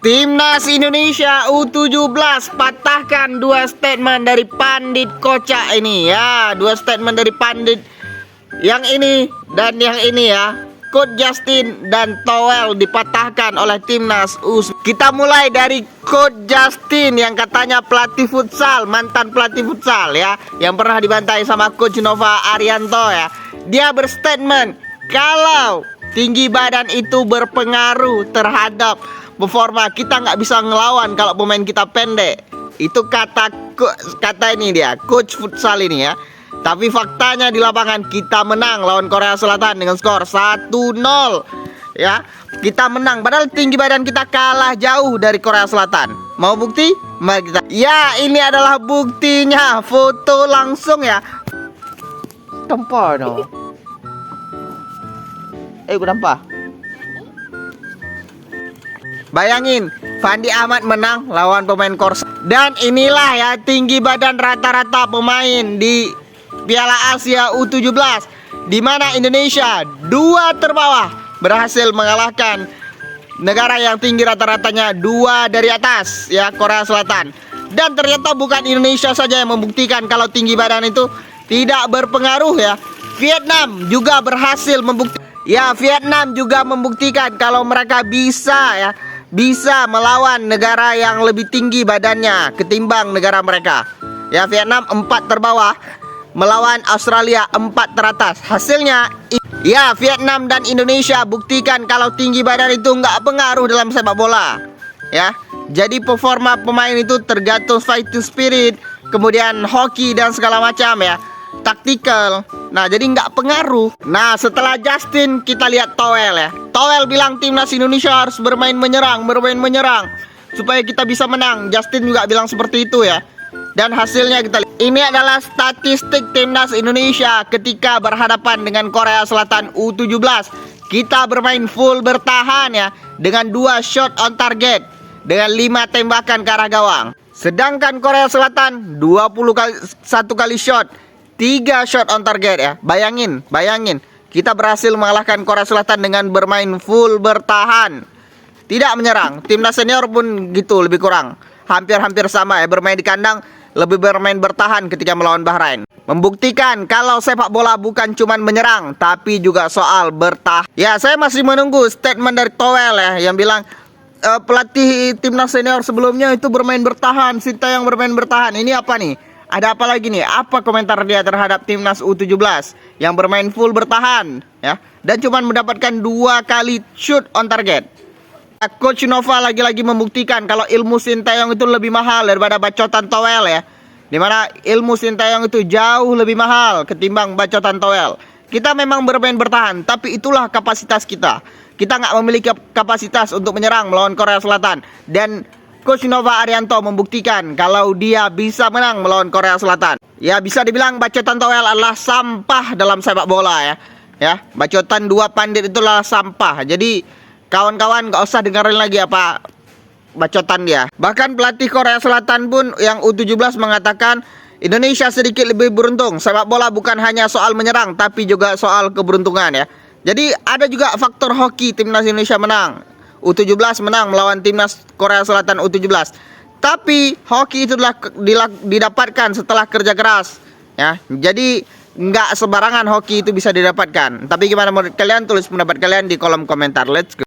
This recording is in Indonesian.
Timnas Indonesia U17 patahkan dua statement dari Pandit Kocak ini ya. Dua statement dari Pandit yang ini dan yang ini ya. Coach Justin dan Towel dipatahkan oleh Timnas U19. Kita mulai dari Coach Justin yang katanya pelatih futsal, mantan pelatih futsal ya, yang pernah dibantai sama Coach Nova Arianto ya. Dia berstatement kalau tinggi badan itu berpengaruh terhadap performa, kita nggak bisa ngelawan kalau pemain kita pendek. Itu kata ini dia, coach futsal ini ya. Tapi faktanya di lapangan kita menang lawan Korea Selatan dengan skor 1-0 ya. Kita menang padahal tinggi badan kita kalah jauh dari Korea Selatan. Mau bukti? Mari kita. Ya, ini adalah buktinya. Foto langsung ya. Tempat no. Gue nampak. Bayangin, Fandi Ahmad menang lawan pemain Korsel. Dan inilah ya tinggi badan rata-rata pemain di Piala Asia U17, di mana Indonesia dua terbawah berhasil mengalahkan negara yang tinggi rata-ratanya dua dari atas ya, Korea Selatan. Dan ternyata bukan Indonesia saja yang membuktikan kalau tinggi badan itu tidak berpengaruh ya. Vietnam juga berhasil membuktikan. Ya, Vietnam juga membuktikan kalau mereka bisa melawan negara yang lebih tinggi badannya ketimbang negara mereka. Ya, Vietnam 4 terbawah melawan Australia 4 teratas. Hasilnya ya, Vietnam dan Indonesia buktikan kalau tinggi badan itu nggak pengaruh dalam sepak bola. Ya, jadi performa pemain itu tergantung fighting spirit, kemudian hoki dan segala macam ya, taktikal. Nah, jadi nggak pengaruh. Nah, setelah Justin kita lihat Towel ya. Towel bilang timnas Indonesia harus bermain menyerang supaya kita bisa menang. Justin juga bilang seperti itu ya. Dan hasilnya kita lihat. Ini adalah statistik timnas Indonesia ketika berhadapan dengan Korea Selatan U17. Kita bermain full bertahan ya, dengan 2 shot on target, dengan 5 tembakan ke arah gawang. Sedangkan Korea Selatan 21 kali shot, 3 shot on target ya. Bayangin, kita berhasil mengalahkan Korea Selatan dengan bermain full bertahan, tidak menyerang. Timnas senior pun gitu, lebih kurang hampir sama ya, bermain di kandang, lebih bermain bertahan ketika melawan Bahrain. Membuktikan kalau sepak bola bukan cuman menyerang, tapi juga soal bertahan. Ya, saya masih menunggu statement dari Towel ya, yang bilang pelatih timnas senior sebelumnya itu bermain bertahan, Sintayong bermain bertahan. Ini apa nih? Ada apa lagi nih? Apa komentar dia terhadap timnas U17 yang bermain full bertahan ya, dan cuman mendapatkan 2 kali shoot on target? Coach Nova lagi-lagi membuktikan kalau ilmu Sintayong itu lebih mahal daripada bacotan Towel ya. Dimana ilmu Sintayong itu jauh lebih mahal ketimbang bacotan Towel. Kita memang bermain bertahan, tapi itulah kapasitas kita. Kita nggak memiliki kapasitas untuk menyerang melawan Korea Selatan. Dan Coach Nova Arianto membuktikan kalau dia bisa menang melawan Korea Selatan. Ya, bisa dibilang bacotan Towel adalah sampah dalam sepak bola ya. Ya, bacotan 2 pandit itulah sampah. Jadi kawan-kawan gak usah dengerin lagi apa bacotan dia. Bahkan pelatih Korea Selatan pun yang U17 mengatakan Indonesia sedikit lebih beruntung. Sepak bola bukan hanya soal menyerang, tapi juga soal keberuntungan ya. Jadi ada juga faktor hoki timnas Indonesia menang. U17 menang melawan timnas Korea Selatan U17. Tapi hoki itu telah didapatkan setelah kerja keras ya. Jadi nggak sembarangan hoki itu bisa didapatkan. Tapi gimana menurut kalian? Tulis pendapat kalian di kolom komentar. Let's go.